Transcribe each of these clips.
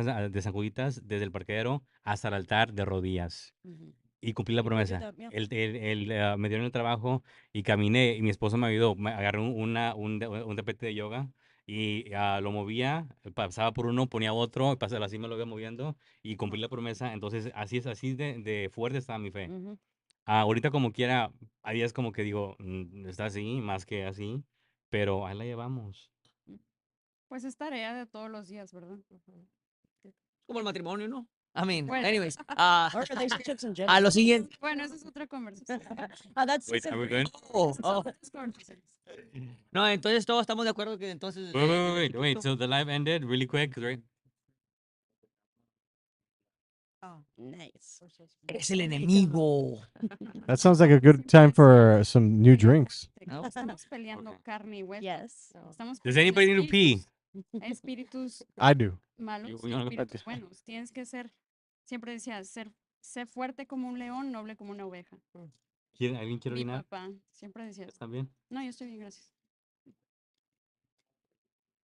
de sanjuditas desde el parqueadero hasta el altar de rodillas. Mhm. Y cumplí la You did promesa. that, yeah. Me dieron el trabajo y caminé y mi esposo me ayudó. Me agarré un tapete de yoga y lo movía, pasaba por uno, ponía otro, así me lo iba moviendo y cumplí la promesa. Entonces, así de fuerte estaba mi fe. Mhm. Ahorita como quiera, hay días como que digo, está así, más que así, pero ahí la llevamos. Pues es tarea de todos los días, ¿verdad? Como el matrimonio, ¿no? I mean, Bueno. anyways. Or relationships in A general. lo siguiente. Bueno, esa es otra conversación. That's Wait, are we good? Oh, Esas son oh. otras conversaciones. No, entonces todos estamos de acuerdo que entonces. Wait. So the live ended really quick, right? Oh, nice. Es el enemigo. That sounds like a good time for some new drinks. No. Estamos peleando Okay. carne y hueso. Yes. Estamos Does peleando anybody need to pee? espíritus I do. malos, You wanna go? espíritus buenos. Tienes que ser, siempre decía, sé fuerte como un león, noble como una oveja. ¿Alguien quiere Mi orinar? papá siempre decía, ¿Están bien? no, yo estoy bien, gracias.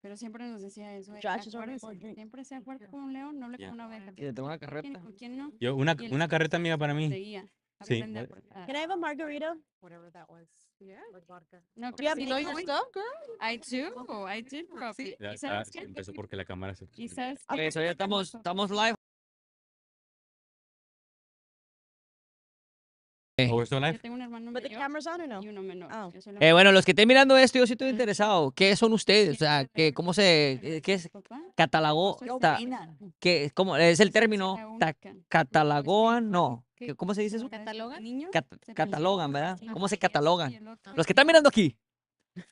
Pero siempre nos decía eso. Josh is acuérdese, ordering more drink. siempre sea fuerte como un león, noble Yeah. como una oveja. Y le tengo una ¿Quién, carreta. con quién no? Yo, Y él una carreta amiga para mí. seguía. Sí. Aprende Can I have a margarita? Whatever that was. Yeah. With vodka. No, Yeah, sí, you know know your your stuff, girl. I did, papi. Ya, ¿Y sabes qué? empezó porque la cámara se... ¿Y sabes Ok, qué? so ya estamos live. Oh, we're still Yo live? tengo un hermano But the mayor camera's on or no? y uno menor. Oh. Yo soy la Bueno, los que estén mirando esto, yo sí estoy interesado. ¿Qué son ustedes? O ¿Quién sea, es que, el ¿cómo se, qué es? papá? Catalogó, Yo soy ta- sobrina. que, ¿cómo es el Yo soy término? la única. Catalogan, no. ¿Qué? ¿Cómo se dice eso? ¿Catalogan? Niños catalogan, ¿verdad? Sí. ¿Cómo se Y catalogan? el otro. Los que están mirando aquí,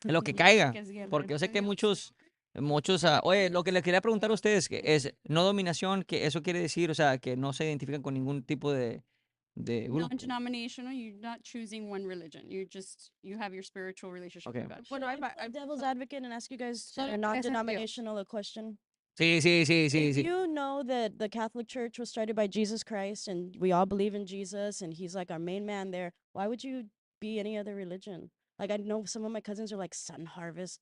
en lo que caiga. Que es guerrero. Porque yo sé que muchos, oye, lo que les quería preguntar a ustedes que es no dominación, que eso quiere decir, o sea, que no se identifican con ningún tipo de grupo. Non-denominational, you're not choosing one religion. You have your spiritual relationship Okay. with God. Bueno, I'm a devil's advocate and ask you guys Solo a crees en non-denominational a question. Sí. If you know that the Catholic Church was started by Jesus Christ and we all believe in Jesus and he's like our main man there, why would you be any other religion? Like I know some of my cousins are like Sun Harvest.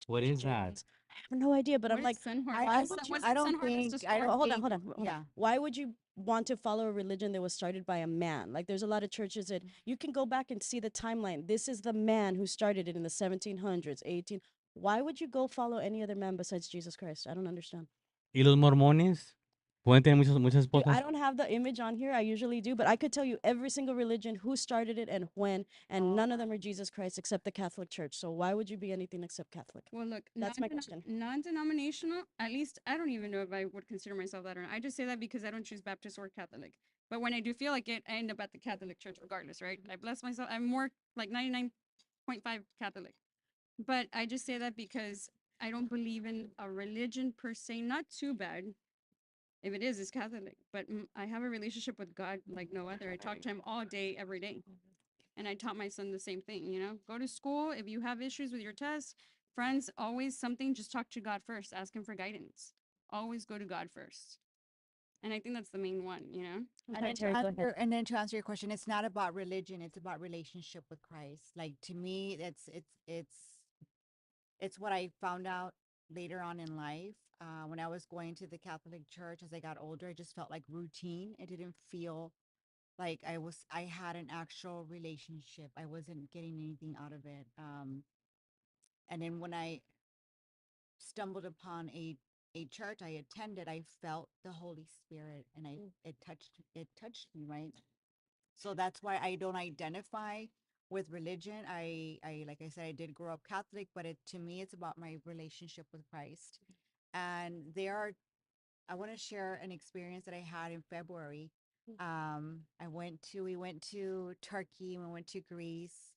What is that? Jeans. I have no idea, but I'm like, I don't think. I don't hold on, think. hold on. Yeah. Why would you want to follow a religion that was started by a man? Like there's a lot of churches that you can go back and see the timeline. This is the man who started it in the 1700s, 18. Why would you go follow any other man besides Jesus Christ? I don't understand. ¿Y los mormones? ¿Pueden tener muchas Dude, I esposas? don't have the image on here. I usually do, but I could tell you every single religion, who started it and when, and none of them are Jesus Christ except the Catholic Church. So why would you be anything except Catholic? Well, look, That's my question. Non-denominational, at least I don't even know if I would consider myself that or not. I just say that because I don't choose Baptist or Catholic. But when I do feel like it, I end up at the Catholic Church regardless, right? I bless myself. I'm more like 99.5 Catholic. But I just say that because I don't believe in a religion per se. Not too bad. If it is, it's Catholic. But I have a relationship with God like no other. I talk to him all day, every day. And I taught my son the same thing, you know? Go to school. If you have issues with your tests, friends, always something, just talk to God first. Ask him for guidance. Always go to God first. And I think that's the main one, you know? And then to answer your question, it's not about religion; it's about relationship with Christ. Like to me, it's what I found out later on in life. When I was going to the Catholic Church as I got older, it just felt like routine. It didn't feel like I had an actual relationship. I wasn't getting anything out of it. And then when I stumbled upon a church I attended, I felt the Holy Spirit, and it touched me, right? So that's why I don't identify with religion. I like I said, I did grow up Catholic, but to me it's about my relationship with Christ. And I want to share an experience that I had in February. We went to Turkey, we went to Greece,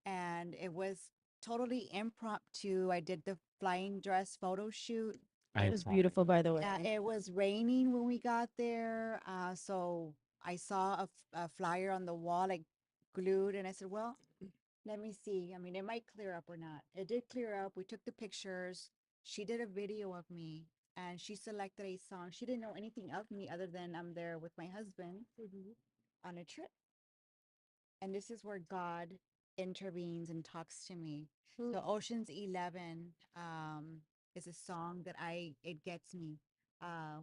and it was totally impromptu. I did the flying dress photo shoot. It was beautiful, by the way. Yeah, it was raining when we got there. So I saw a flyer on the wall, like glued, and I said, well, let me see. I mean, it might clear up or not. It did clear up. We took the pictures. She did a video of me, and she selected a song. She didn't know anything of me other than I'm there with my husband on a trip. And this is where God intervenes and talks to me. So Ocean's 11 is a song that it gets me.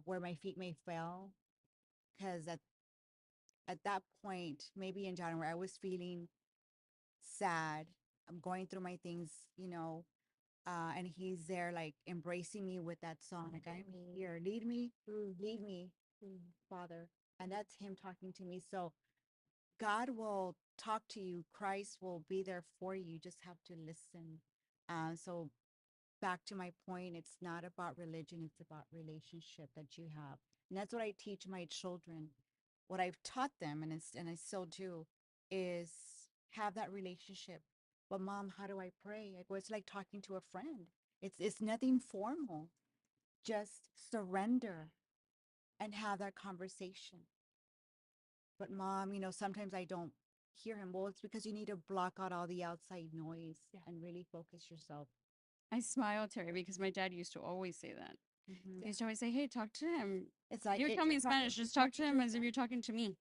where my feet may fail, because at that point, maybe in January, I was feeling sad. I'm going through my things, and he's there like embracing me with that song, like I'm here, lead me, Father, and that's him talking to me. So God will talk to you. Christ will be there for you. You just have to listen. So back to my point, it's not about religion, it's about relationship that you have. And that's what I teach my children. What I've taught them, and I still do, is have that relationship. But mom, how do I pray? I go, it's like talking to a friend. It's nothing formal. Just surrender and have that conversation. But mom, sometimes I don't hear him. Well, it's because you need to block out all the outside noise and really focus yourself. I smile, Terry, because my dad used to always say that. Mhm. He used to always say, "Hey, talk to him." It's like You tell me in talk- Spanish, just talk to him as if you're talking to me.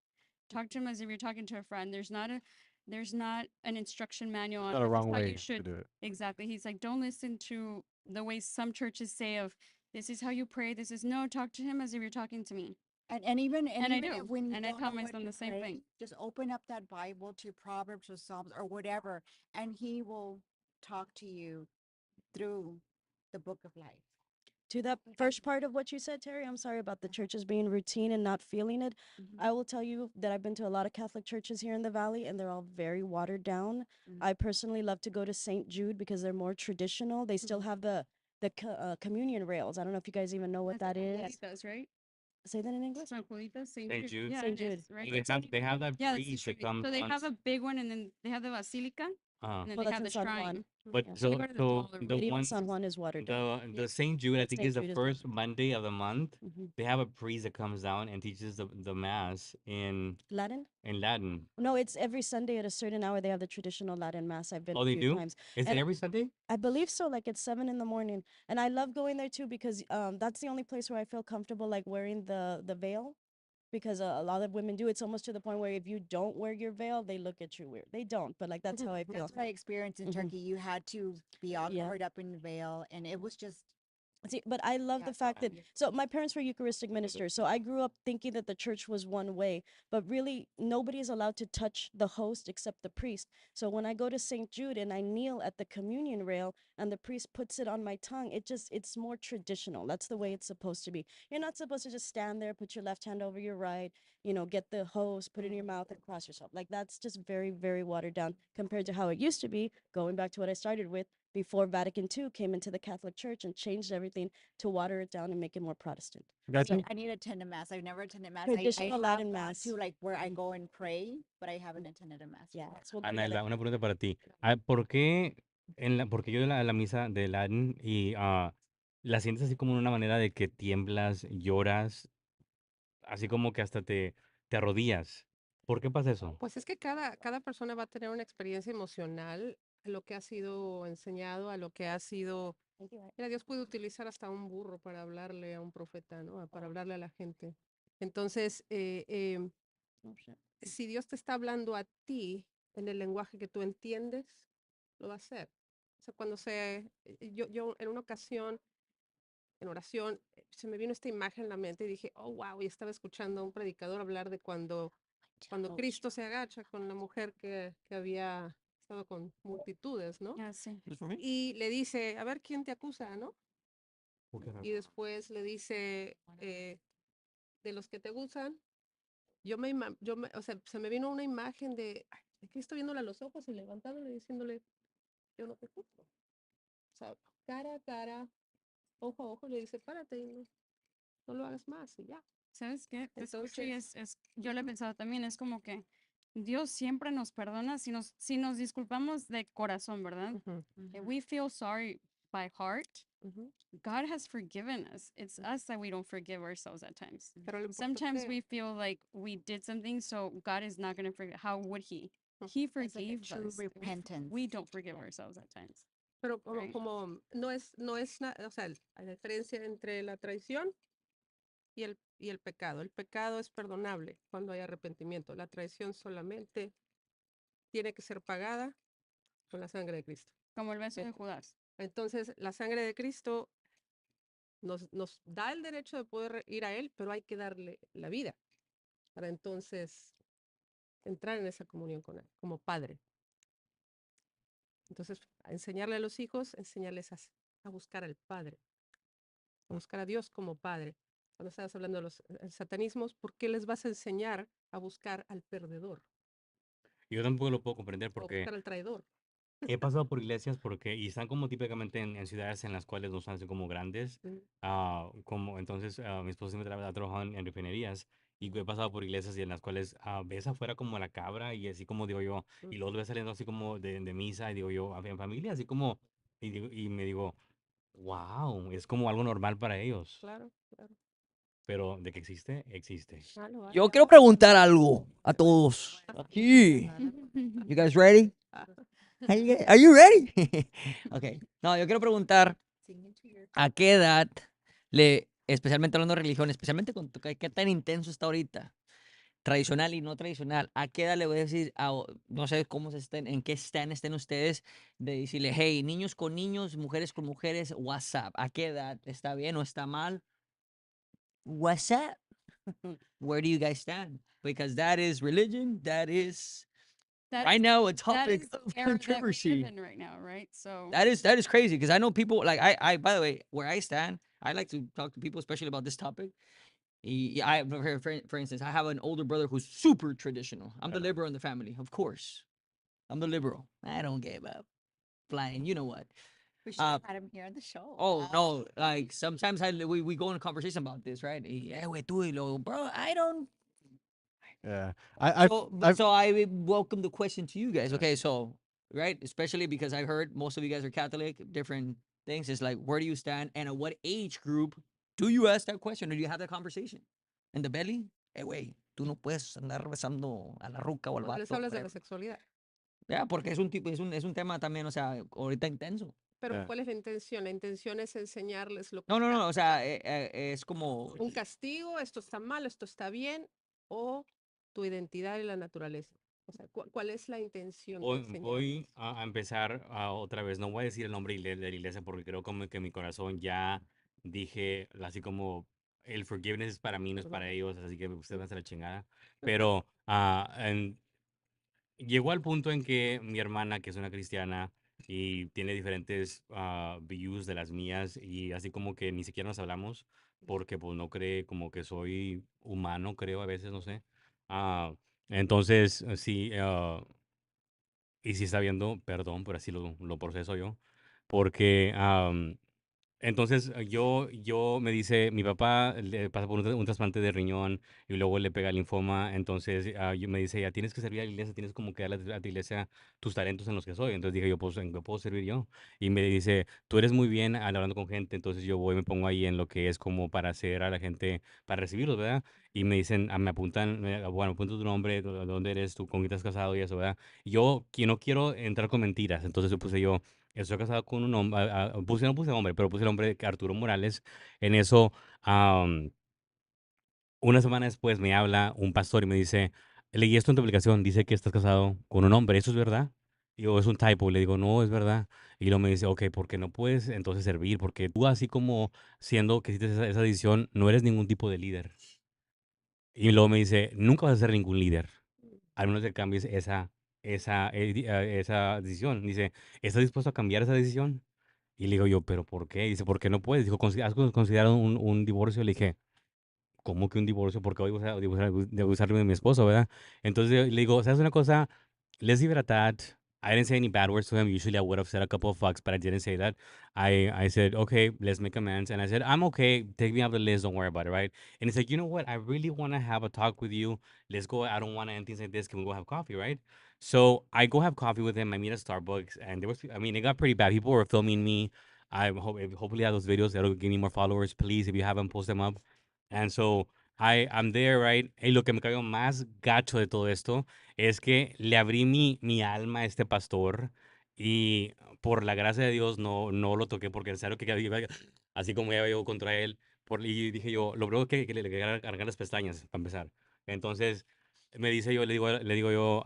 Talk to him as if you're talking to a friend. There's not an instruction manual on Not a this is wrong how way you to should. do it. Exactly. He's like, don't listen to the way some churches say of this is how you pray. This is no, talk to him as if you're talking to me. and even And I even do. if when you And I don't tell know my what son to the same pray, thing. just open up that Bible to Proverbs or Psalms or whatever, and he will talk to you through the book of life. To that first part of what you said, Terry, I'm sorry about the churches being routine and not feeling it. I will tell you that I've been to a lot of Catholic churches here in the Valley, and they're all very watered down. I personally love to go to St. Jude because they're more traditional. They still have the communion rails. I don't know if you guys even know what that is. Does right? Say that in English. San Juditas, St. St. Jude. Jude. Yeah, St. it Jude. is, right? They have that Yeah, that's the priest that street. comes So they on. have a big one, and then they have the basilica, Uh, and then Well, they that's have in the San shrine. Juan. but Yeah. We so go to the so smaller the one. But even one San Juan is watered down. the St. Jude, I But think, St. is the Jude is first Monday of the month. hmm They have a priest that comes down and teaches the mass Latin. in Latin. No, it's every Sunday at a certain hour. They have the traditional Latin mass. I've been Oh, a they few do? times, Is it and every Sunday? I believe so. Like it's 7 in the morning, and I love going there too because that's the only place where I feel comfortable like wearing the veil, because a lot of women do. It's almost to the point where if you don't wear your veil, they look at you weird. They don't, but like that's how I feel. That's what I experienced in Mhm. Turkey. You had to be all Yeah. covered up in the veil, and it was just See, but I love the fact that so my parents were Eucharistic ministers, so I grew up thinking that the church was one way, but really nobody is allowed to touch the host except the priest. So when I go to St. Jude and I kneel at the communion rail and the priest puts it on my tongue, it's more traditional. That's the way it's supposed to be. You're not supposed to just stand there, put your left hand over your right, get the host, put it in your mouth and cross yourself. Like that's just very, very watered down compared to how it used to be, going back to what I started with before Vatican II came into the Catholic Church and changed everything to water it down and make it more Protestant. I So think I need to attend a mass. I've never attended mass. I traditional have Latin gone mass. to like where I go and pray, but I haven't attended a mass. Yeah, before. so we'll go Anaela, together. una pregunta para ti. ¿Por qué porque yo la misa de Latin y la sientes así como una manera de que tiemblas, lloras, así como que hasta te arrodillas? ¿Por qué pasa eso? Pues es que cada persona va a tener una experiencia emocional a lo que ha sido enseñado, a lo que ha sido... Mira, Dios puede utilizar hasta un burro para hablarle a un profeta, ¿no? Para hablarle a la gente. Entonces, Oh, shit. si Dios te está hablando a ti en el lenguaje que tú entiendes, lo va a hacer. O sea, yo en una ocasión, en oración, se me vino esta imagen en la mente y dije, oh, wow, y estaba escuchando a un predicador hablar de cuando Oh, Cristo se agacha con la mujer que había estado con multitudes, ¿no? Yeah, sí. Y le dice, a ver, ¿quién te acusa, no? Y después le dice, de los que te acusan, o sea, se me vino una imagen de Cristo viéndole a los ojos y levantándole y diciéndole, yo no te juzgo. O sea, cara a cara, ojo a ojo, le dice, párate y no lo hagas más y ya. ¿Sabes qué? Te escucho y Entonces, yo lo he pensado también, es como que Dios siempre nos perdona si nos disculpamos de corazón, ¿verdad? ujú, If we feel sorry by heart, ujú. God has forgiven us. It's us that we don't forgive ourselves at times. Pero lo Sometimes importante, we feel like we did something, so God is not going to forgive. How would He? He It's like a forgave true us. repentance. We don't forgive ourselves at times. pero Right. como o sea, la diferencia entre la traición y el pecado. El pecado es perdonable cuando hay arrepentimiento. La traición solamente tiene que ser pagada con la sangre de Cristo. Como el beso de Eh, Judas. Entonces, la sangre de Cristo nos da el derecho de poder ir a Él, pero hay que darle la vida para entonces entrar en esa comunión con Él, como Padre. Entonces, a enseñarle a los hijos, enseñarles a buscar al Padre, a buscar a Dios como Padre. Cuando estabas hablando de los satanismos, ¿por qué les vas a enseñar a buscar al perdedor Yo tampoco lo puedo comprender o a porque buscar al traidor? he pasado por iglesias porque, y están como típicamente en ciudades en las cuales no son así como grandes, Mm, como entonces mi esposo siempre ha trabajado en refinerías y he pasado por iglesias y en las cuales ves afuera como la cabra y así como digo yo, mm, y luego ves saliendo así como de misa y digo yo, en familia, así como, y me digo, wow, es como algo normal para ellos, claro, claro. pero de que existe, existe. Ah, lo hay. Yo quiero preguntar algo a todos. Aquí. You guys ready? Are you ready? Okay. No, yo quiero preguntar a qué edad especialmente hablando de religión, especialmente con qué tan intenso está ahorita, tradicional y no tradicional, a qué edad le voy a decir, no sé cómo en qué estén ustedes, de decirle, hey, niños con niños, mujeres con mujeres, WhatsApp, ¿a qué edad está bien o está mal? WhatsApp. Where do you guys stand? Because that is religion, that is right now a That topic is of the era that we controversy. live in right now, right? So That is crazy because I know people like I by the way, where I stand, I like to talk to people especially about this topic. For instance, I have an older brother who's super traditional. I'm the liberal in the family, of course. I'm the liberal. I don't give up. Flying, you know what? We should have had him here on the show. Oh no, like sometimes we go in a conversation about this, right? Yeah, we do it, bro. I don't. Yeah. I've So I welcome the question to you guys. Okay, so right, especially because I heard most of you guys are Catholic, different things. It's like, where do you stand, and at what age group do you ask that question, or do you have that conversation? In the belly, güey, tú no puedes andar besando a la ruca o al No, les vato, hablas de la whatever. sexualidad. Yeah, porque es un tipo, es un tema también, o sea, ahorita intenso. Pero Yeah. ¿cuál es la intención? La intención es enseñarles lo que No, no, está no, o sea, es como, un castigo, esto está mal, esto está bien, o tu identidad y la naturaleza. O sea, ¿cuál es la intención de Voy enseñarles? a empezar otra vez. No voy a decir el nombre de la iglesia porque creo como que mi corazón ya dije, así como el forgiveness es para mí, no es para Perdón. ellos, así que ustedes Mm. van a hacer la chingada. Pero llegó al punto en que mi hermana, que es una cristiana y tiene diferentes views de las mías y así como que ni siquiera nos hablamos porque pues no cree como que soy humano, creo a veces, no sé. Ah, entonces, sí, y si está viendo, perdón, pero así lo proceso yo, porque entonces, yo me dice, mi papá le pasa por un trasplante de riñón y luego le pega linfoma, entonces me dice, ya tienes que servir a la iglesia, tienes como que darle a tu iglesia tus talentos en los que soy. Entonces dije yo, pues, ¿en qué puedo servir yo? Y me dice, tú eres muy bien hablando con gente, entonces yo voy, me pongo ahí en lo que es como para hacer a la gente, para recibirlos, ¿verdad? Y me dicen, me apuntan, bueno, apunta tu nombre, dónde eres tú, con quién estás casado y eso, ¿verdad? Y yo, que no quiero entrar con mentiras, entonces yo puse yo, estoy casado con un hombre, no puse hombre, pero puse el hombre que Arturo Morales. En eso, am, una semana después me habla un pastor y me dice, leí esto en tu aplicación, dice que estás casado con un hombre, ¿eso es verdad? Y yo, es un typo, le digo, no, es verdad. Y luego me dice, ok, ¿por qué no puedes entonces servir? Porque tú así como siendo que hiciste esa decisión, no eres ningún tipo de líder. Y luego me dice, nunca vas a ser ningún líder, al menos que cambies esa decisión. Dice, ¿estás dispuesto a cambiar esa decisión? Y le digo yo, ¿pero por qué? Dice, ¿por qué no puedes? Dijo, ¿has considerado un divorcio? Le dije, ¿cómo que un divorcio? Porque voy a divorciarme de mi esposo, ¿verdad? Entonces le digo, ¿sabes una cosa? Let's leave it at that. I didn't say any bad words to him. Usually I would have said a couple of fucks, but I didn't say that. I said, okay, let's make amends. And I said, I'm okay. Take me off the list. Don't worry about it, right? And he's like, you know what? I really want to have a talk with you. Let's go. I don't want to end things like this. Can we go have coffee, right? So I go have coffee with him. I meet at Starbucks. And there was, I mean, it got pretty bad. People were filming me. Hopefully I have those videos. That'll give me more followers. Please, if you haven't, post them up. And so I'm there, right? Y lo que me cayó más gacho de todo esto es que le abrí mi alma a este pastor y por la gracia de Dios no lo toqué porque en serio que así como ya yo contra él. Y dije yo, lo primero que le quería arrancar las pestañas, para empezar. Entonces me dice yo, le digo yo,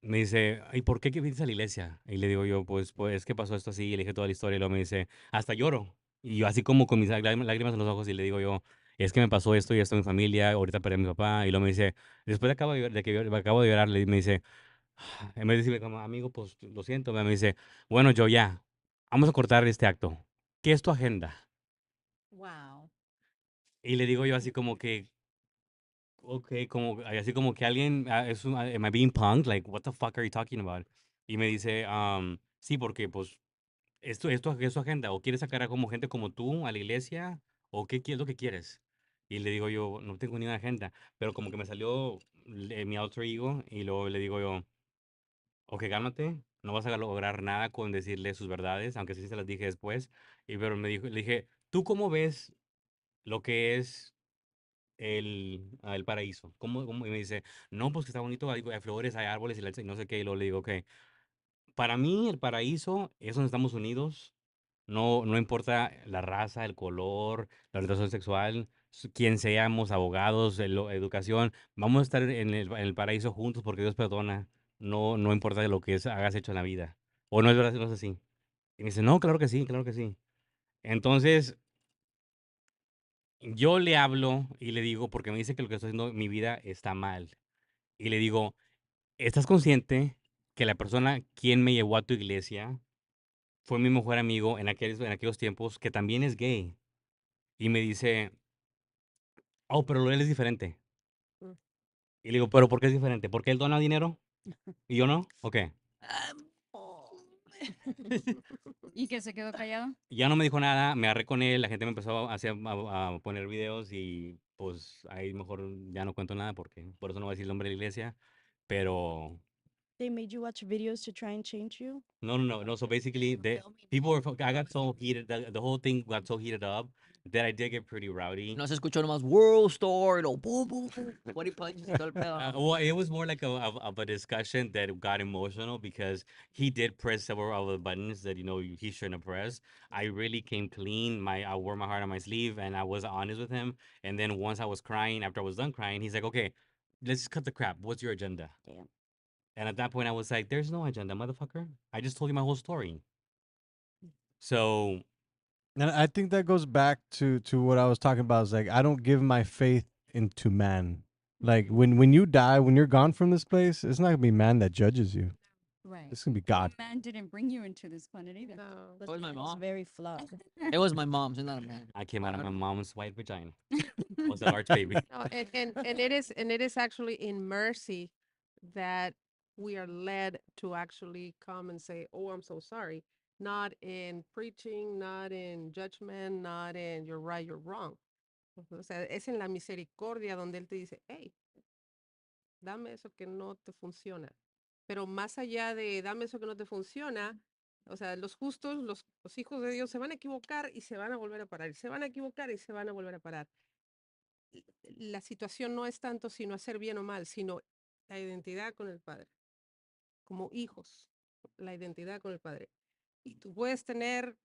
me dice, ¿y por qué que viniste a la iglesia? Y le digo yo, pues, ¿qué pasó esto así? Y le dije toda la historia y luego me dice, hasta lloro. Y yo así como con mis lágrimas en los ojos y le digo yo, es que me pasó esto y esto en mi familia, ahorita perdí a mi papá. Y luego me dice, después de, de que acabo de llorar, me dice, en vez de decirme como, amigo, pues lo siento, me dice, bueno, yo ya, vamos a cortar este acto. ¿Qué es tu agenda? Wow. Y le digo yo así como que, ok, como, así como que alguien, am I being punked? Like, what the fuck are you talking about? Y me dice, sí, porque pues esto es su agenda, o quieres sacar a como gente como tú a la iglesia, o qué es lo que quieres. Y le digo yo, no tengo ni una agenda, pero como que me salió mi alter ego, y luego le digo yo, ok, cálmate, no vas a lograr nada con decirle sus verdades, aunque sí se las dije después. Y pero le dije, ¿tú cómo ves lo que es el paraíso? ¿Cómo? Y me dice, no, pues que está bonito, hay flores, hay árboles y no sé qué. Y luego le digo, ok, para mí el paraíso es donde estamos unidos. No, no importa la raza, el color, la orientación sexual, quién seamos, abogados, educación, vamos a estar en el paraíso juntos porque Dios perdona. No, no importa lo que hagas hecho en la vida. O no es verdad, no es así. Y me dice, no, claro que sí, claro que sí. Entonces, yo le hablo y le digo, porque me dice que lo que estoy haciendo en mi vida está mal. Y le digo, ¿estás consciente que la persona quien me llevó a tu iglesia fue mi mejor amigo en aquellos tiempos, que también es gay? Y me dice, oh, pero él es diferente. Mm. Y le digo, ¿pero por qué es diferente? ¿Porque él dona dinero y yo no? Ok. Oh. Y que se quedó callado. Ya no me dijo nada, me agarré con él, la gente me empezó a poner videos y pues ahí mejor ya no cuento nada porque por eso no voy a decir el nombre de la iglesia, pero They made you watch videos to try and change you? no. So basically, I got so heated, the whole thing got so heated up that I did get pretty rowdy. No se escuchó nomás World Store, y lo boom, boom, boom, body punches y todo el pedo. Well, it was more like of a discussion that got emotional because he did press several of the buttons that he shouldn't have pressed. I really came clean. I wore my heart on my sleeve, and I was honest with him. And then once I was crying, after I was done crying, he's like, "Okay, let's just cut the crap. What's your agenda?" Damn. And at that point, I was like, "There's no agenda, motherfucker. I just told you my whole story." So And I think that goes back to what I was talking about. Is like I don't give my faith into man. Like when you die, when you're gone from this place, it's not gonna be man that judges you. Right. It's gonna be God. Man didn't bring you into this planet either. No. But was my it's mom. very flawed. It was my mom's, not a man. I came out of my mom's white vagina. Was that arch baby? No, and it is actually in mercy that we are led to actually come and say, "Oh, I'm so sorry." Not in preaching, not in judgment, not in you're right, you're wrong. O sea, es en la misericordia donde él te dice, hey, dame eso que no te funciona. Pero más allá de dame eso que no te funciona, o sea, los justos, los hijos de Dios se van a equivocar y se van a volver a parar, y se van a equivocar y se van a volver a parar. La situación no es tanto sino hacer bien o mal, sino la identidad con el Padre, como hijos, la identidad con el Padre. Y tú puedes tener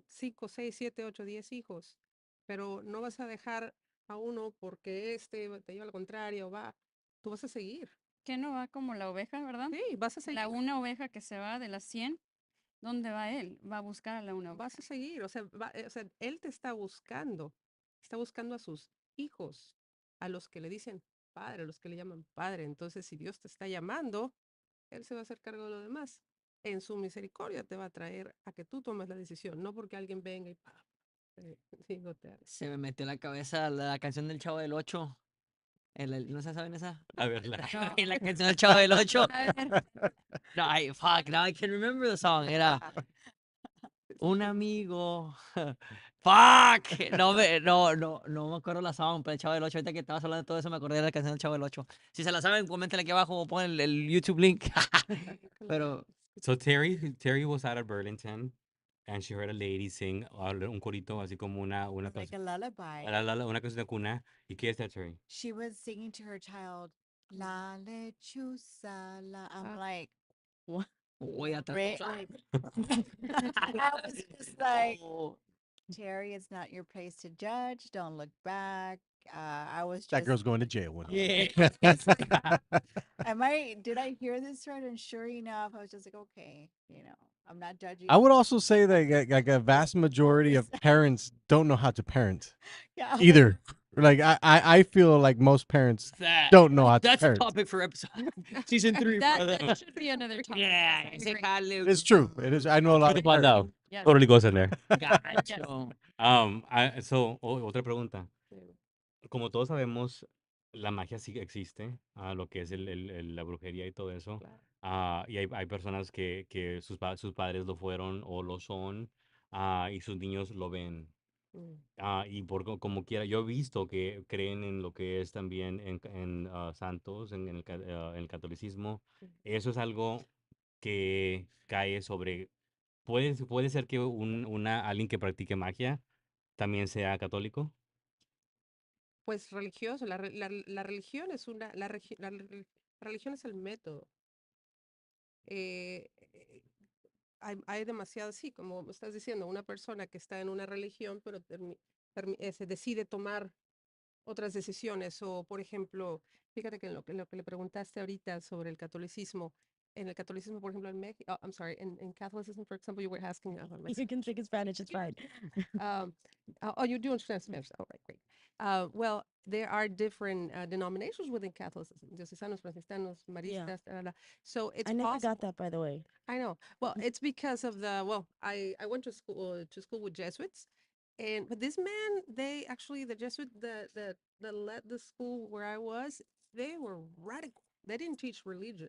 5, 6, 7, 8, 10 hijos, pero no vas a dejar a uno porque te lleva al contrario, tú vas a seguir. Que no va como la oveja, ¿verdad? Sí, vas a seguir. La una oveja que se va de las 100, ¿dónde va él? Va a buscar a la una oveja. Vas a seguir, o sea, él te está buscando a sus hijos, a los que le dicen padre, a los que le llaman padre. Entonces, si Dios te está llamando, él se va a hacer cargo de lo demás. En su misericordia te va a traer a que tú tomes la decisión, no porque alguien venga y te Se me metió en la cabeza la canción del Chavo del Ocho. ¿No se saben esa? A verla. La canción del Chavo del Ocho. A ver, No, fuck, now I can remember the song. Era un amigo. Fuck. No me acuerdo la song, pero el Chavo del Ocho. Ahorita que estabas hablando de todo eso, me acordé de la canción del Chavo del Ocho. Si se la saben, comenten aquí abajo o pongan el YouTube link. Pero So Terry was out of Burlington, and she heard a lady sing un corito, así como una It's like a canción, lullaby. una canción de cuna. ¿Y qué es that, Terry? She was singing to her child, La lechuza, la. I'm Ah. like, voy a Re- tratar. I was just like, Oh. Terry, it's not your place to judge. Don't look back. I was That just, girl's going to jail one day. Yeah. did I hear this right? And sure enough, I was just like, okay, I'm not judging. I would also say that like a vast majority of parents don't know how to parent Yeah. either. Like I feel like most parents That don't know how to that's a parent. topic for episode season 3, brother. That should be another topic. Yeah, Yes, I ese agree. jale, It's true. It is. I know a lot Truth of about parents. that Yes. totally goes in there. gacho. Otra pregunta. Como todos sabemos, la magia sí existe, lo que es la brujería y todo eso. Claro. Y hay personas que sus padres lo fueron o lo son, y sus niños lo ven. Mm. Y como quiera, yo he visto que creen en lo que es también en santos, en el catolicismo. Eso es algo que cae sobre... puede ser que alguien que practique magia también sea católico. Pues religioso, la religión es la religión es el método. Eh, eh, hay demasiado, sí, como estás diciendo, una persona que está en una religión, pero se decide tomar otras decisiones. O, por ejemplo, fíjate que en lo que le preguntaste ahorita sobre el catolicismo, en el catolicismo, por ejemplo, en México, I'm sorry, in Catholicism, for example, you were asking, You can speak in Spanish. It's fine. um, oh, you do understand Spanish. All right, great. Well, there are different denominations within Catholicism: Diocesanos, Franciscanos, Maristas. So it's I never possible. got that, by the way. I know. Well, it's because of I went to school with Jesuits, but this man, the Jesuit that led the school where I was, they were radical. They didn't teach religion.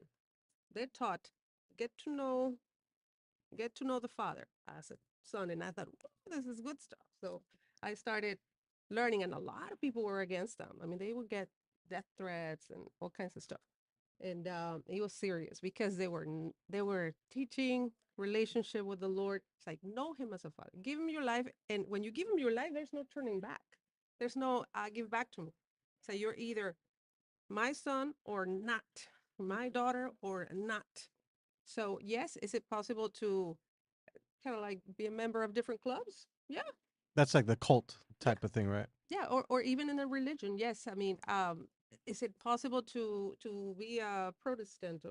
They taught get to know get to know the Father as a son, and I thought, "Whoa, this is good stuff." So I started learning, and a lot of people were against them. I mean, they would get death threats and all kinds of stuff, and it was serious because they were teaching relationship with the Lord. It's like know Him as a Father, give Him your life, and when you give Him your life, there's no turning back. There's no give back to me. So you're either my son or not, my daughter or not. So yes, is it possible to kind of like be a member of different clubs? Yeah, That's like the cult yeah, type of thing, right? yeah. Or even in a religion. Yes, I mean, is it possible to be a Protestant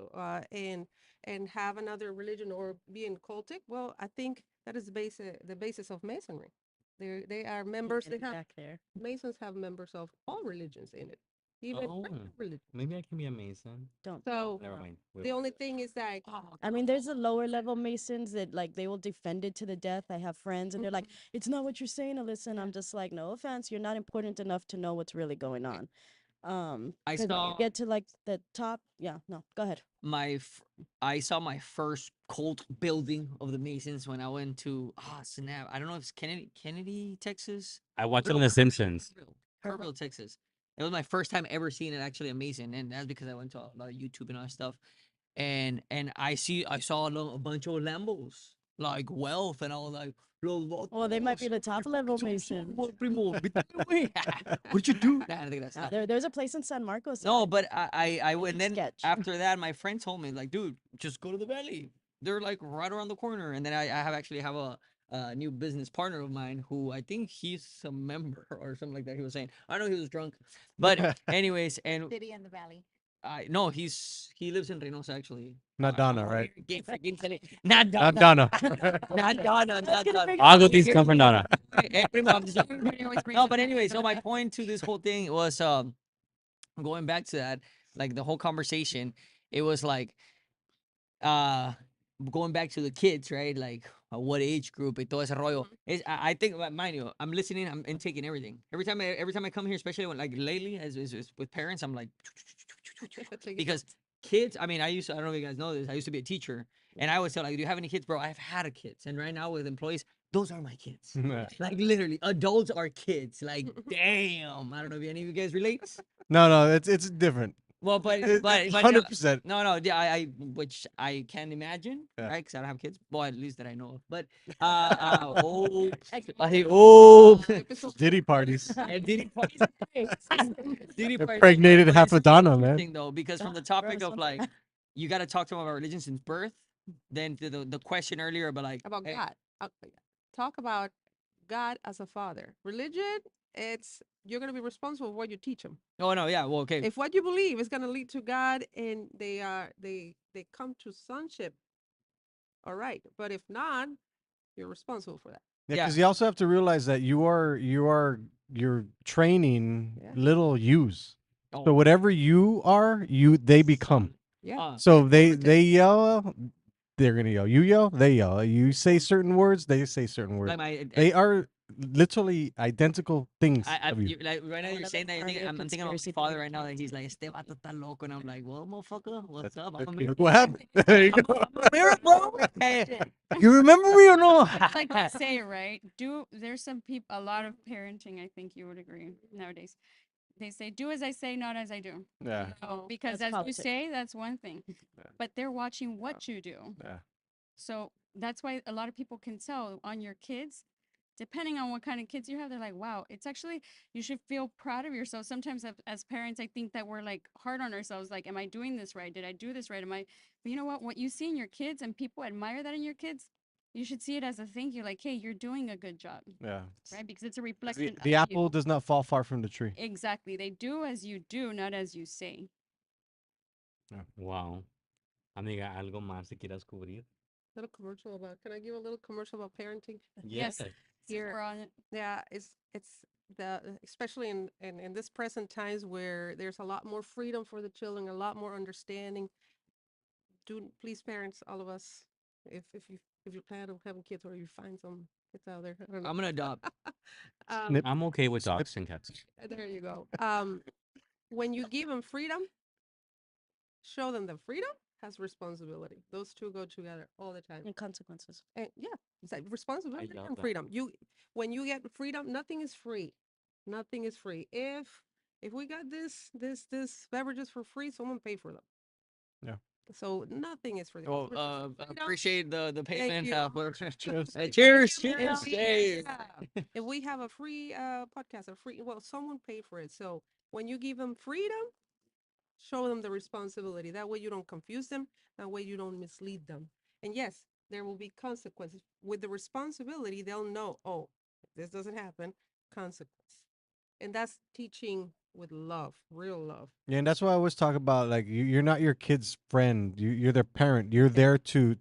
and have another religion or be in cultic? Well, I think that is the basis of Masonry. They are members. They Getting have back there. Masons have members of all religions in it, even Oh, regular religion. maybe I can be a Mason. Don't. So Never mind. the only thing is that I mean, there's a lower level Masons that like they will defend it to the death. I have friends and they're like, "It's not what you're saying, Alyssa." And I'm just like, "No offense, you're not important enough to know what's really going on." I Because when you saw get to like the top, yeah, no, go ahead. I saw my first cult building of the Masons when I went to snap. I don't know if it's Kennedy, Texas. I watched it on No, The Simpsons. Kerrville, Texas. It was my first time ever seeing it actually a Mason, and that's because I went to a lot of YouTube and all that stuff. And I saw a bunch of Lambos, like wealth, and I was like, Well, they might be the top level Mason. Primo, vete, güey. What'd you do? Nah, I think that's There's a place in San Marcos. that no, I- but I went. Then sketch. after that, my friend told me like, dude, just go to the valley. They're like right around the corner. And then I have a new business partner of mine who I think he's a member or something like that. He was saying. I know he was drunk, but anyways, and City and the Valley. I no, he lives in Reynosa actually. Not Donna, right? Not Not Donna. Donna. Not Donna. Not Donna. All good things come from Donna. Primo, I'm just joking. No, but anyway, so my point to this whole thing was going back to that, like the whole conversation, it was like uh going back to the kids, right? Like what age group y todo ese rollo. I think mind you, I'm listening, I'm intaking everything. Every time I come here, especially when like lately as with parents, I'm like because kids, I mean, I don't know if you guys know this, I used to be a teacher and I always tell like, do you have any kids, bro? I've had a kids, and right now with employees, those are my kids. Like literally, adults are kids. Like, damn. I don't know if any of you guys relate. No, it's different. Well, but 100%. no, yeah, I which I can imagine, Yeah. right? Because I don't have kids. Well, at least that I know of. But oh, Diddy parties. and Diddy parties. Diddy parties. Impregnated But half it's a Donna, man. interesting, though, because from the topic of like, you got to talk to them about religion since birth. Then to the question earlier about like about hey, God. Talk about God as a father. Religion, you're gonna be responsible for what you teach them. Oh no, yeah, well, okay. If what you believe is gonna lead to God and they come to sonship, all right. But if not, you're responsible for that. Yeah, Yeah. because you also have to realize that you're training Yeah. little yous. So Oh, whatever you are, they become. Yeah. So they yell, they're gonna yell. You yell, they yell. You say certain words, they say certain words. like my, They are literally identical things of you. like right now I you're love saying it. that. Are you a I'm thinking about my conspiracy father theory? right now. That he's like, "Este vato está loco," and I'm like, "Well, motherfucker, what's up? I'm a Look what happened. There you go. mirror, bro. Hey, you remember me or no?" Like they say, right? There's some people, a lot of parenting, I think you would agree nowadays. They say, do as I say, not as I do. Yeah. Because That's as you politics. say, that's one thing. But they're watching what you do. Yeah. So that's why a lot of people can tell on your kids, depending on what kind of kids you have, they're like, wow, it's actually, you should feel proud of yourself. Sometimes as parents, I think that we're like hard on ourselves. Like, am I doing this right? Did I do this right? But you know what you see in your kids and people admire that in your kids, you should see it as a thank you. Like, hey, you're doing a good job, Yeah. right? Because it's a The, reflection the of apple you. does not fall far from the tree. Exactly. They do as you do, not as you say. Wow. Amiga, ¿algo más que quieras cubrir? Little commercial about. Can I give a little commercial about parenting? Yes. Here. We're on it. Yeah, it's the especially in this present times where there's a lot more freedom for the children, a lot more understanding. Do please, parents, all of us, if you plan on having kids or you find some kids out there, I don't know. I'm gonna adopt. Snip. I'm okay with dogs and cats. There you go. When you give them freedom, show them that freedom has responsibility. Those two go together all the time. And consequences. And yeah, it's like responsibility love and that. freedom. When you get freedom, nothing is free. Nothing is free. If we got this beverages for free, someone paid for them. Yeah. So nothing is free. Well, Freedom. appreciate the payment. you. Cheers. If Cheers. we have- Cheers. yeah. If we have a free podcast, someone paid for it. So when you give them freedom, show them the responsibility. That way you don't confuse them. That way you don't mislead them. And yes, there will be consequences. With the responsibility, they'll know, oh, if this doesn't happen, consequence. And that's teaching with love, real love. Yeah, and that's why I always talk about like you're not your kid's friend. You're their parent. You're there to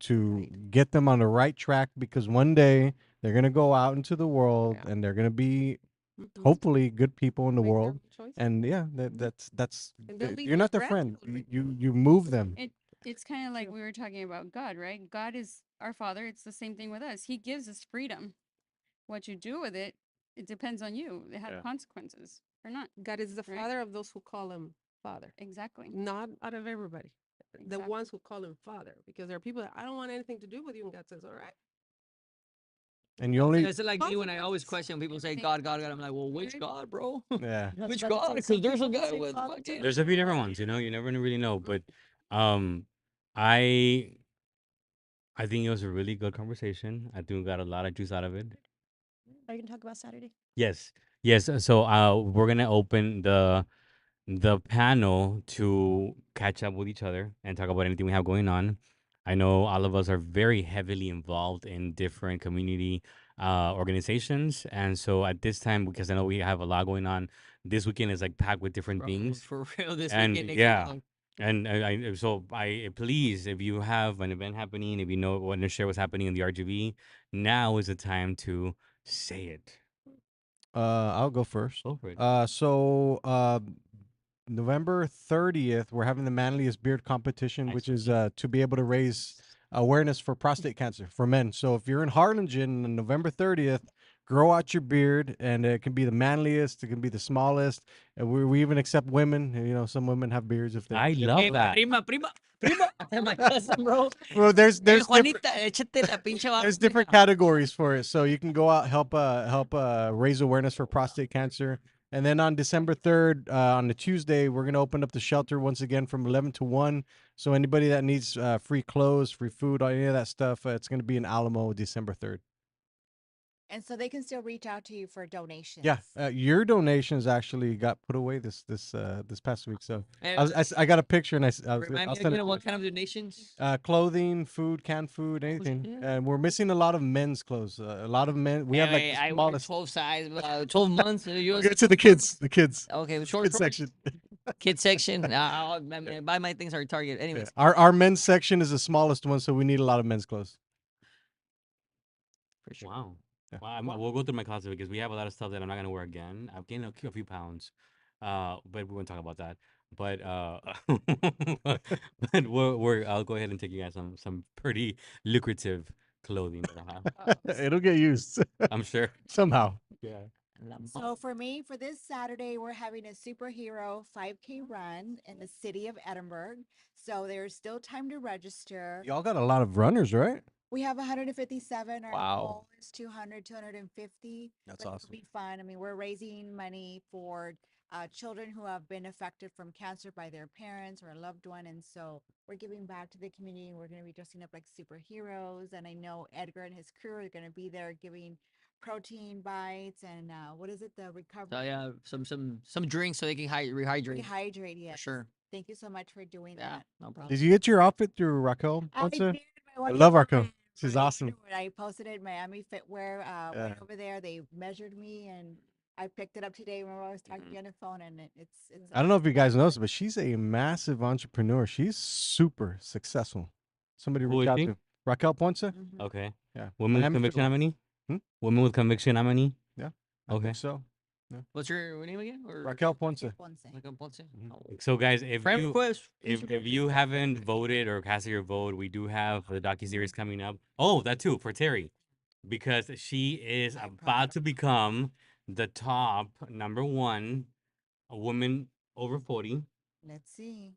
get them on the right track because one day they're gonna go out into the world Yeah. and they're gonna be Mhm. hopefully good people in the Make their world. own choices. And yeah, that's And they'll leave you're not their their friend. grandchildren. You move them. It's kind of like we were talking about God, right? God is our Father. It's the same thing with us. He gives us freedom. What you do with it, it depends on you. It has Yeah. consequences or not. God is the Right. father of those who call him father, Exactly. not out of everybody. The Exactly. ones who call him father, because there are people that I don't want anything to do with you, and God says, all right. And you only It's like me when I always question people say God, God, God. I'm like, well, which God, bro? yeah. I was Which about to God? say, Because some there's a people guy say with Father fucking. too. There's a few different ones, you never really know. But um, I I think it was a really good conversation. I think we got a lot of juice out of it. Are you gonna talk about Saturday? Yes, yes. So we're gonna open the panel to catch up with each other and talk about anything we have going on. I know all of us are very heavily involved in different community organizations, and so at this time, because I know we have a lot going on, this weekend is like packed with different Bro, things. for real, this And weekend. yeah, and I please, if you have an event happening, if you know want to share what's happening in the RGB, now is the time to say it. I'll go first. Go for it. November 30th, we're having the manliest beard competition, which is to be able to raise awareness for prostate cancer for men. So if you're in Harlingen on November 30th, grow out your beard, and it can be the manliest, it can be the smallest, and we even accept women. You know, some women have beards if they. I love that. Prima. My cousin, bro. Well, there's Hey, different, Juanita, échate la pinche there's vaca. different categories for it, so you can go out help raise awareness for prostate cancer. And then on December 3rd, on the Tuesday, we're gonna open up the shelter once again from 11 to 1. So anybody that needs free clothes, free food, any of that stuff, it's gonna be in Alamo December 3rd. And so they can still reach out to you for donations. Yeah, your donations actually got put away this past week. So Hey, I got a picture and remind I'll me send again it. of what kind of donations? Clothing, food, canned food, anything. shit. And we're missing a lot of men's clothes. A lot of men. We have like the I wear smallest. 12 size, 12 months. We'll get to the kids. The kids. Okay, short Kids section. Kid section. I buy my things at Target. Yeah. Anyways, Our men's section is the smallest one, so we need a lot of men's clothes. for sure. Wow. Yeah. Well, we'll go through my closet because we have a lot of stuff that I'm not gonna wear again. I've gained a few pounds, but we won't talk about that. But but I'll go ahead and take you guys some pretty lucrative clothing that I have. It'll get used I'm sure. somehow. Yeah. La So for me, for this Saturday, we're having a superhero 5K run in the city of Edinburgh. So there's still time to register. Y'all got a lot of runners, right? We have 157. Our Wow. goal is 200, 250. That's but awesome. It'll be fun. I mean, we're raising money for children who have been affected from cancer by their parents or a loved one. And so we're giving back to the community. We're going to be dressing up like superheroes. And I know Edgar and his crew are going to be there giving protein bites and what is it? The So recovery. yeah, some drinks so they can rehydrate. Rehydrate, For yes. sure. Thank you so much for doing Yeah, that. no problem. Did you get your outfit through Raquel? I Ponce? did. I love Raquel. She's awesome. I posted it in Miami Fitwear. Yeah. Went over there. They measured me, and I picked it up today. Remember, I was talking to you on the phone, and it's. I don't know if you guys know this, but she's a massive entrepreneur. She's super successful. Somebody Who reach is out she? to Raquel Ponce. Mhm. Okay. Yeah. Women with Miami conviction, how Fitwear. many? Hmm? Women with conviction, how many? I Okay. think so. What's your name again? Or Raquel Ponce. Ponce. Like on Ponce? Mhm. Oh, So guys, if friend you request. if you haven't voted or casted your vote, we do have the docuseries coming up. Oh, that too for Terry, because she is I'm proud. about to become the top #1 woman over 40. Let's see.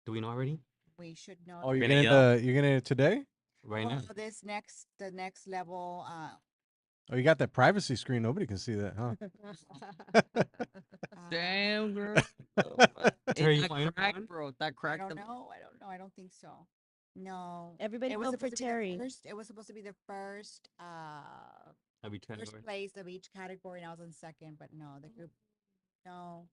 Do we know already? We should know. Oh, you're Gonna gonna yell? you're gonna today? Right now? The next level. Oh, you got that privacy screen. Nobody can see that, huh? Damn, girl. Terry, Hey, you that want crack, one? bro. That I crack. don't know. I don't know. I don't think so. No. Everybody It was vote for supposed to be the Terry. first. It was supposed to be the first. I'll be trying First place of each category, and I was in second. But no, the group. No.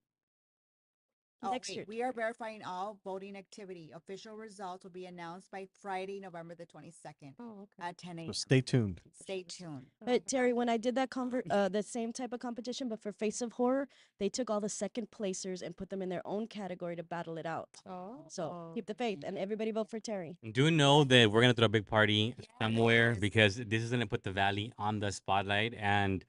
Oh, Next wait, year. we are verifying all voting activity. Official results will be announced by Friday, November the 22nd Oh, okay. at 10 So a.m. stay tuned. Stay tuned. But Terry, when I did that the same type of competition, but for Face of Horror, they took all the second placers and put them in their own category to battle it out. Oh. So keep the faith, and everybody vote for Terry. Do know that we're gonna throw a big party somewhere Yes. because this is gonna put the valley on the spotlight. And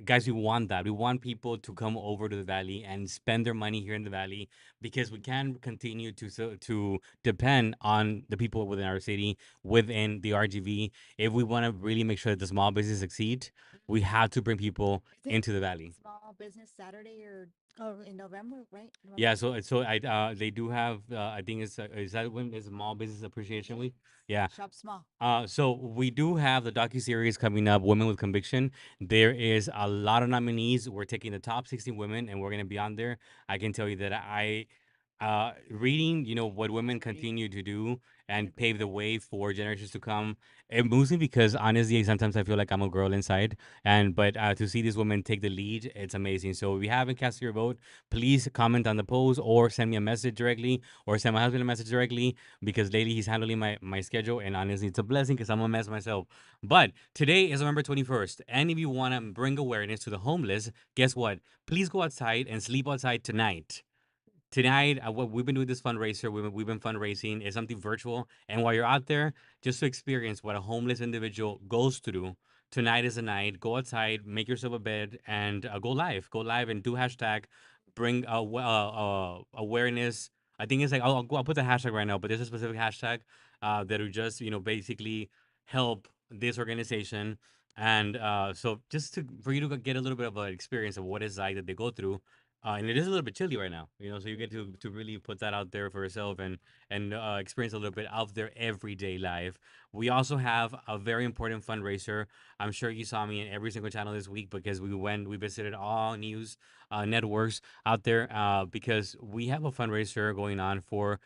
guys, we want that. We want people to come over to the valley and spend their money here in the valley because we can continue to depend on the people within our city, within the RGV. If we want to really make sure that the small business succeed, we have to bring people Is it into the valley. Small Business Saturday or Oh, in November, right? Yeah, so I they do have I think it's is that when is Small Business Appreciation Week? Yeah. Shop small. So we do have the docu-series coming up, Women with Conviction. There is a lot of nominees. We're taking the top 16 women, and we're gonna be on there. I can tell you that reading, what women continue to do and pave the way for generations to come. It moves me because honestly, sometimes I feel like I'm a girl inside. But to see these women take the lead, it's amazing. So if you haven't cast your vote, please comment on the post or send me a message directly or send my husband a message directly because lately he's handling my schedule. And honestly, it's a blessing because I'm a mess myself. But today is November 21st. And if you want to bring awareness to the homeless, guess what? Please go outside and sleep outside tonight. Tonight, what we've been doing this fundraiser, we've been fundraising is something virtual. And while you're out there, just to experience what a homeless individual goes through, tonight is the night. Go outside, make yourself a bed, and go live. Go live and do hashtag bring awareness. I think it's like I'll put the hashtag right now, but there's a specific hashtag that will just basically help this organization. And so just for you to get a little bit of an experience of what it's like that they go through, and it is a little bit chilly right now, so you get to really put that out there for yourself and experience a little bit of their everyday life. We also have a very important fundraiser. I'm sure you saw me in every single channel this week because we visited all news networks out there because we have a fundraiser going on for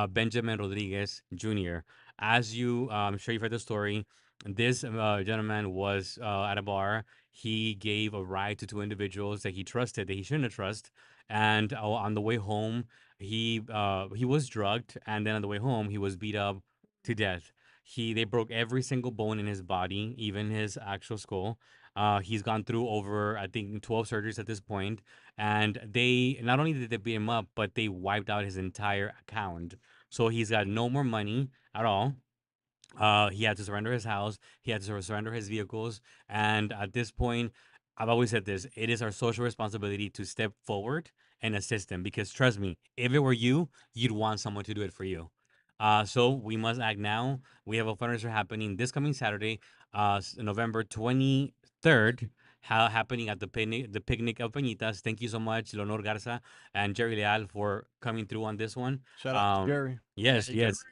Benjamin Rodriguez Jr. As I'm sure you've heard the story. This gentleman was at a bar. He gave a ride to two individuals that he trusted that he shouldn't have trusted, and on the way home, he was drugged, and then on the way home, he was beat up to death. They broke every single bone in his body, even his actual skull. He's gone through over I think 12 surgeries at this point, and they not only did they beat him up, but they wiped out his entire account. So he's got no more money at all. He had to surrender his house. He had to surrender his vehicles. And at this point, I've always said this: it is our social responsibility to step forward and assist him. Because trust me, if it were you, you'd want someone to do it for you. So we must act now. We have a fundraiser happening this coming Saturday, November 23rd. Happening at the picnic of Peñitas. Thank you so much, Leonor Garza and Jerry Leal, for coming through on this one. Shout out to Jerry. Yes, Hey, yes.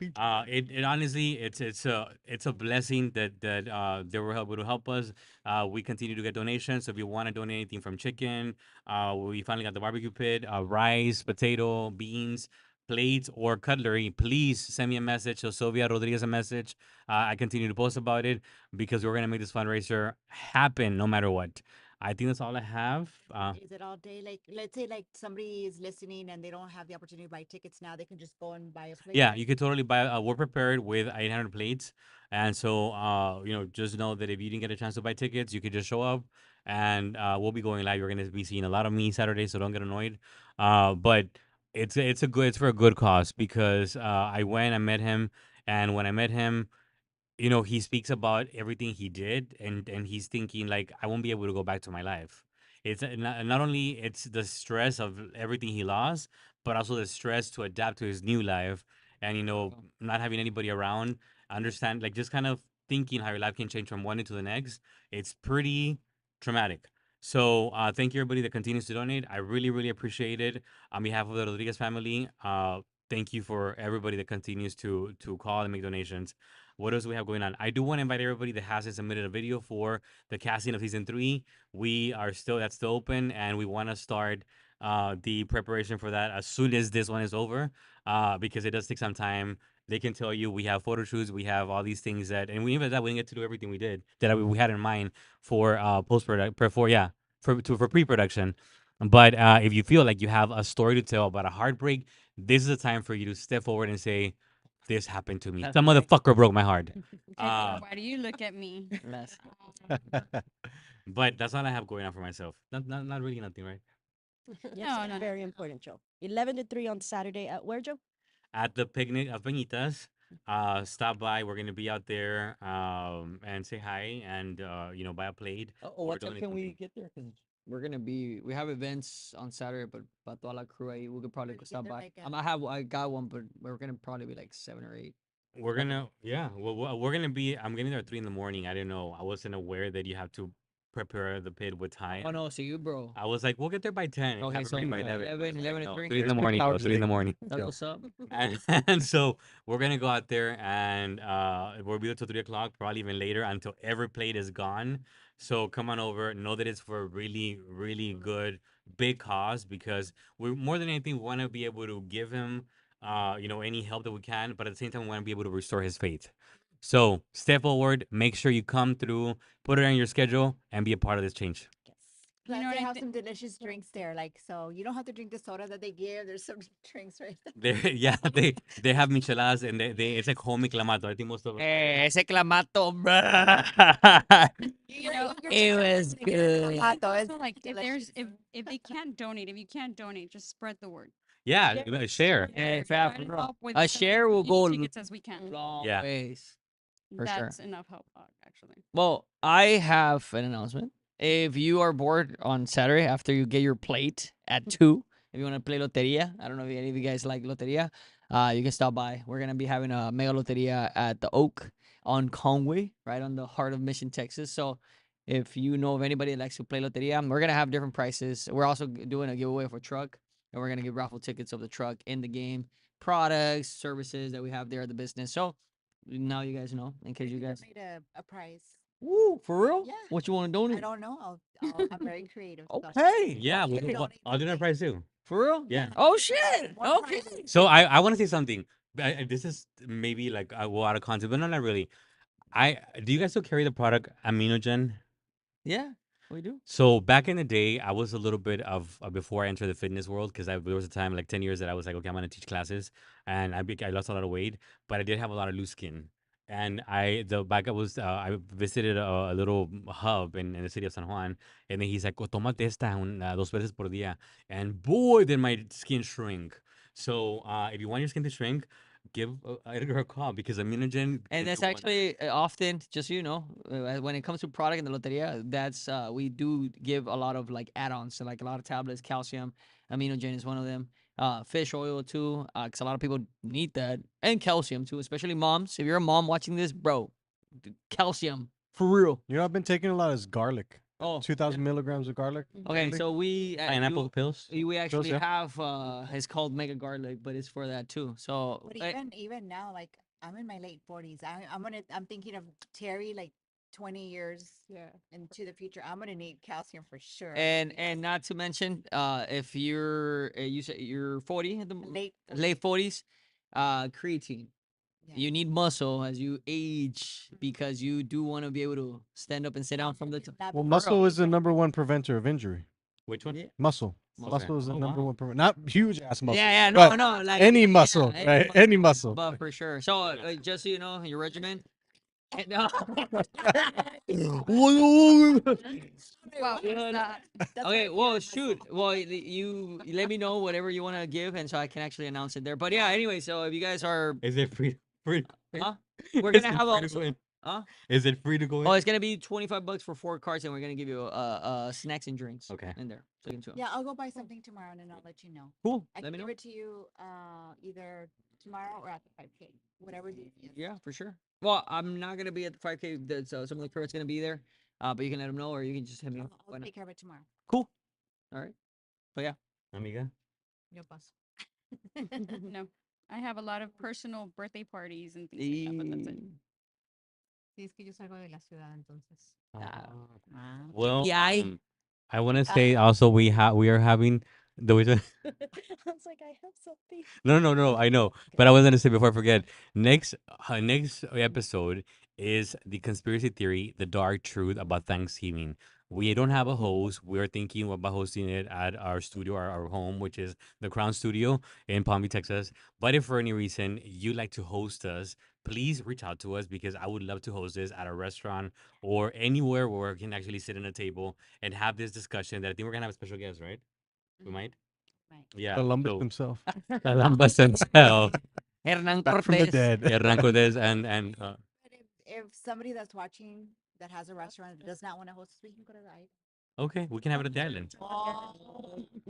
It honestly, it's a blessing that they were able to help us. We continue to get donations. So if you want to donate anything from chicken, we finally got the barbecue pit, rice, potato, beans, plates, or cutlery. Please send me a message. So Sylvia Rodriguez a message. I continue to post about it because we're gonna make this fundraiser happen no matter what. I think that's all I have. Is it all day? Like, let's say like somebody is listening and they don't have the opportunity to buy tickets now, they can just go and buy a plate. Yeah, you could totally buy. We're prepared with 800 plates, and so just know that if you didn't get a chance to buy tickets, you could just show up, and we'll be going live. You're gonna be seeing a lot of me Saturday, so don't get annoyed. But it's for a good cause because I met him, and when I met him, he speaks about everything he did, and he's thinking like, I won't be able to go back to my life. It's not only it's the stress of everything he lost, but also the stress to adapt to his new life, and not having anybody around, understand, like, just kind of thinking how your life can change from one day to the next. It's pretty traumatic. So thank you everybody that continues to donate. I really, really appreciate it. On behalf of the Rodriguez family, thank you for everybody that continues to call and make donations. What else do we have going on? I do want to invite everybody that hasn't submitted a video for the casting of season 3. That's still open, and we want to start the preparation for that as soon as this one is over, because it does take some time. They can tell you we have photo shoots, we have all these things and we even that we didn't get to do everything we did that we had in mind for post production for pre production. But if you feel like you have a story to tell about a heartbreak, this is the time for you to step forward and say, this happened to me. That's Some right. motherfucker broke my heart. Okay, why do you look at me? Let's- But that's all I have going on for myself. Not really nothing, right? Yes, No, no, no. very important, Joe. 11 to 3 on Saturday at where, Joe? At the picnic of Peñitas, stop by. We're gonna be out there, and say hi and buy a plate. what time donate can we something. get there? Because we have events on Saturday, but para toda la crew ahí, we could probably Could get stop there by. like I got one, but we're gonna probably be like 7 or 8. We're gonna yeah. Well, we're gonna be. I'm getting there at 3 in the morning. I didn't know. I wasn't aware that you have to prepare the pit with time. Oh no, see you, bro. I was like, we'll get there by 10 and Okay, have it so ready by 11 and No, 3. 3 in the There's morning, though. technology 3 in the thing. morning. That's Chill. what's up. And so we're gonna go out there and we'll be there till 3 o'clock, probably even later until every plate is gone. So come on over. Know that it's for a really, really good big cause because we more than anything we want to be able to give him any help that we can, but at the same time we want to be able to restore his faith. So step forward, make sure you come through, put it on your schedule, and be a part of this change. Yes. You Plus, know they what I have thi- some delicious drinks there. Like, so you don't have to drink the soda that they give. There's some drinks right Yeah, they have micheladas and they it's like homemade clamato. I think most of Ese clamato, bro. You know, It was good. Pato, also like if delicious. if they can't donate, if you can't donate, just spread the word. yeah, share. Hey, Try fat, to bro. help with A as share will many go tickets as we can. long Yeah. ways. For sure. That's enough help, actually. Well, I have an announcement. If you are bored on Saturday after you get your plate at 2, if you want to play Loteria, I don't know if any of you guys like Loteria, you can stop by. We're going to be having a mega Loteria at the Oak on Conway, right on the heart of Mission, Texas. So if you know of anybody that likes to play Loteria, we're going to have different prices. We're also doing a giveaway for a truck, and we're going to give raffle tickets of the truck in the game, products, services that we have there at the business. So now you guys know, in case you guys... made a prize. Woo, for real? Yeah. What you want to I donate? don't know. I'm very creative. so- Okay. Yeah, you can well, donate I'll do that price too. For real? Yeah. Oh shit. More Okay. prizes. So I want to say something. This is maybe like a lot of content, but not really. Do you guys still carry the product Aminogen? Yeah, we do. So back in the day, I was a little bit of before I entered the fitness world because there was a time like 10 years that I was like, okay, I'm gonna teach classes, and I lost a lot of weight, but I did have a lot of loose skin. And I visited a little hub in the city of San Juan, and then he's like, oh, tómate esta dos veces por día, and boy, did my skin shrink. So if you want your skin to shrink, give Edgar a call because Immunogen. And that's actually often, just so you know, when it comes to product in the loteria, that's we do give a lot of like add-ons, so like a lot of tablets, calcium, aminogen is one of them, fish oil too, because a lot of people need that, and calcium too, especially moms. If you're a mom watching this, bro, calcium for real. You know, I've been taking a lot of garlic. Oh, 2,000 milligrams of garlic. okay. daily. So we Pineapple pills. we actually yeah. have it's called mega garlic, but it's for that too. So But even now, like I'm in my late 40s. I'm thinking of Terry like 20 years Yeah. into the future. I'm gonna need calcium for sure. and not to mention, if you're you say you're 40 at the late late 40s, creatine. Yeah. You need muscle as you age because you do want to be able to stand up and sit down from the Not Well, be- muscle is the number one preventer of injury. Which one? Yeah. Muscle. Okay. Muscle is the Oh, number wow. one preventer. Not huge ass muscle. Yeah, no, but no, like any yeah, muscle, any right? Any muscle. but for sure. So just so you know, your regimen. No. Wow, Yeah, what's no. that? That's Okay, what I well, feel shoot. Well, you let me know whatever you want to give, and so I can actually announce it there. But yeah, anyway, so if you guys are, Is it free? Free? huh? We're Is gonna it have free to also, go in? huh? Is it free to go in? Oh, it's gonna be $25 for 4 cards, and we're gonna give you snacks and drinks. Okay. In there, so you can chill. Yeah, I'll go buy something tomorrow and then I'll let you know. Cool. I Let can me give know. it to you either tomorrow or at the 5K, whatever the easiest. Yeah, for sure. Well, I'm not gonna be at the 5K. So some of the crew's gonna be there. But you can let them know, or you can just hit me up. I'll take care of it tomorrow. Cool. All right. But yeah. Amiga? Yo paso. No, I have a lot of personal birthday parties and things like that, but that's it. Sí, es que yo salgo de la ciudad, entonces. Ah. Ah. Well, KPI. I want to say also we are having the way. I was like, I have something. No, I know, but I was gonna say before I forget. Next episode is the conspiracy theory, the dark truth about Thanksgiving. We don't have a host. We're thinking about hosting it at our studio, our home, which is the Crown Studio in Palm Beach, Texas. But if for any reason you'd like to host us, please reach out to us because I would love to host this at a restaurant or anywhere where we can actually sit at a table and have this discussion. That I think we're gonna have a special guest, right? We might. Right. Yeah. Columbus so- himself. Columbus himself. Hernan Back from the Cortés. dead. Hernán Cortés and But if somebody that's watching that has a restaurant that does not want to host us, we can go to the island. okay, we can have it at the island.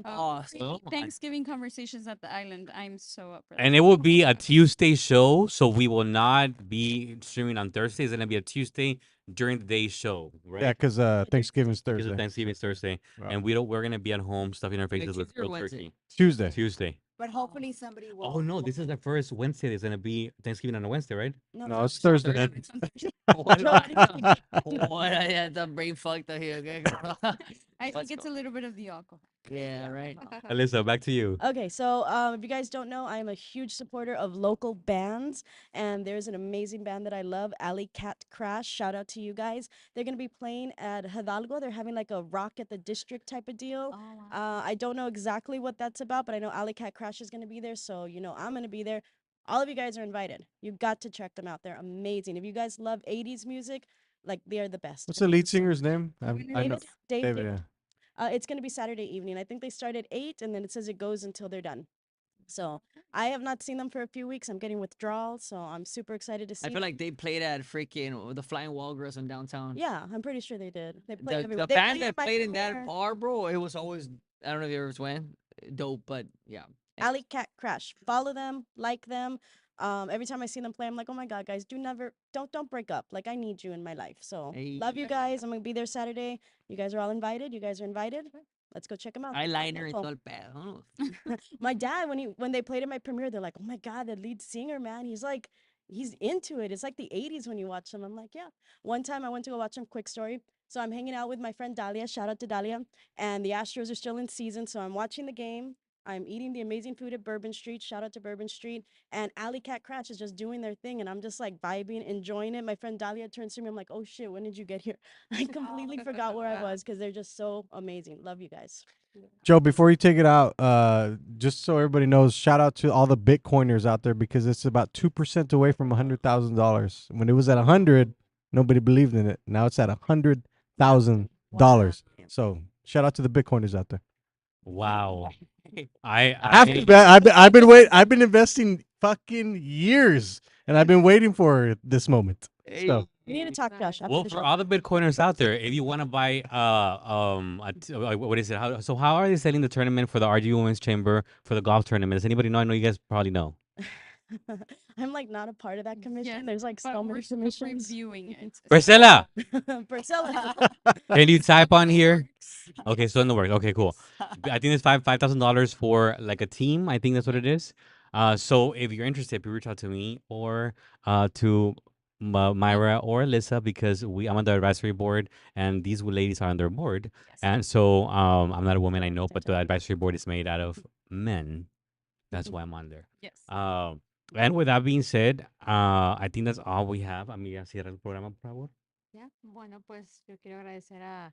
Awesome. Thanksgiving conversations at the island. I'm so up for that. And it will be a Tuesday show, so we will not be streaming on Thursday. It's gonna be a Tuesday during the day show, right? Yeah, because Thanksgiving's because of Thursday. Thanksgiving's Thursday, Wow. and we're gonna be at home stuffing our faces with Tuesday or grilled Wednesday? turkey. Tuesday. Tuesday. But hopefully somebody will. Oh no, this is the first Wednesday. There's gonna be Thanksgiving on a Wednesday, right? No, it's Thursday. What? I had the brain fucked up here. Okay. I Let's think it's go. a little bit of the alcohol. Yeah. Right. Alyssa, back to you. Okay, so if you guys don't know, I am a huge supporter of local bands, and there's an amazing band that I love, Alley Cat Crash. Shout out to you guys. They're gonna be playing at Hidalgo. They're having like a rock at the district type of deal. Oh, wow. I don't know exactly what that's about, but I know Alley Cat Crash is gonna be there, so you know I'm gonna be there. All of you guys are invited. You got to check them out. They're amazing. If you guys love '80s music, like they are the best. What's the lead singer's name? I know. David. David, yeah. It's going to be Saturday evening. I think they start at 8, and then it says it goes until they're done. So I have not seen them for a few weeks. I'm getting withdrawal, so I'm super excited to see. I feel like they played at freaking the Flying Walrus in downtown. Yeah, I'm pretty sure they did. They played The everywhere. band at that my played in that premiere. bar, bro, it was always, I don't know if you ever went, dope, but yeah. Alley Cat Crash. Follow them, like them. Every time I see them play, I'm like, oh my god, guys, don't break up. Like I need you in my life. So love you guys. I'm gonna be there Saturday. You guys are all invited. You guys are invited. Let's go check them out. Eyeliner and Wonderful. todo el pedo. My dad, when they played at my premiere, they're like, oh my god, the lead singer, man, he's into it. It's like the 80s when you watch them. I'm like, yeah. One time I went to go watch them. Quick story. So I'm hanging out with my friend Dahlia. Shout out to Dahlia. And the Astros are still in season, so I'm watching the game. I'm eating the amazing food at Bourbon Street. Shout out to Bourbon Street. And Alley Cat Cratch is just doing their thing, and I'm just like vibing, enjoying it. My friend Dahlia turns to me. I'm like, oh shit, when did you get here? I completely forgot where I was because they're just so amazing. Love you guys. Joe, before you take it out, just so everybody knows, shout out to all the Bitcoiners out there because it's about 2% away from $100,000. When it was at 100, nobody believed in it. Now it's at $100,000. So shout out to the Bitcoiners out there. Wow. I've been investing fucking years, and I've been waiting for this moment. So We need to talk, Josh. After Well, the for show. all the Bitcoiners out there, if you want to buy, what is it? How are they selling the tournament for the RG Women's Chamber for the golf tournament? Does anybody know? I know you guys probably know. I'm like not a part of that commission. Yes, There's like but so we're many still commissions. reviewing it. Priscilla, Priscilla. can you It's still type in on the here? works. Okay, so in the works. Okay, cool. I think it's $5,000 for like a team. I think that's what it is. So if you're interested, reach out to me or to Myra or Alyssa because I'm on the advisory board and these ladies are on their board. And so I'm not a woman, I know, but the advisory board is made out of men. That's why I'm on there. Yes. And with that being said, I think that's all we have. Amiga, cierra el programa, por favor. Ya, bueno, pues yo quiero agradecer a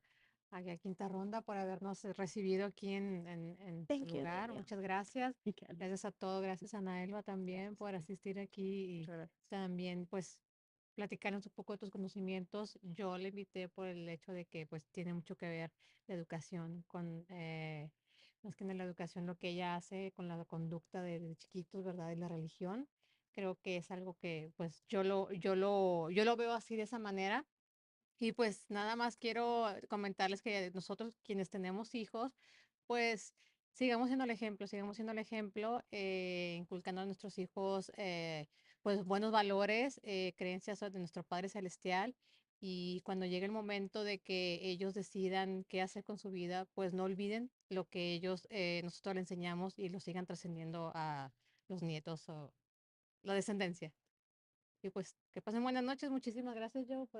Quinta Ronda por habernos recibido aquí en Thank su you, lugar. Daniel. Muchas gracias. You can. Gracias a todos, gracias a Naelva también por asistir aquí y también pues platicarnos un poco de tus conocimientos. Yo le invité por el hecho de que pues tiene mucho que ver la educación con, más que en la educación, lo que ella hace con la conducta de chiquitos, ¿verdad? Y la religión. Creo que es algo que pues yo lo veo así de esa manera. Y pues nada más quiero comentarles que nosotros quienes tenemos hijos, pues sigamos siendo el ejemplo, inculcando a nuestros hijos pues buenos valores, creencias de nuestro Padre Celestial. Y cuando llegue el momento de que ellos decidan qué hacer con su vida, pues no olviden lo que nosotros le enseñamos y lo sigan trascendiendo a los nietos o la descendencia. Y pues que pasen buenas noches. Muchísimas gracias, Joe, por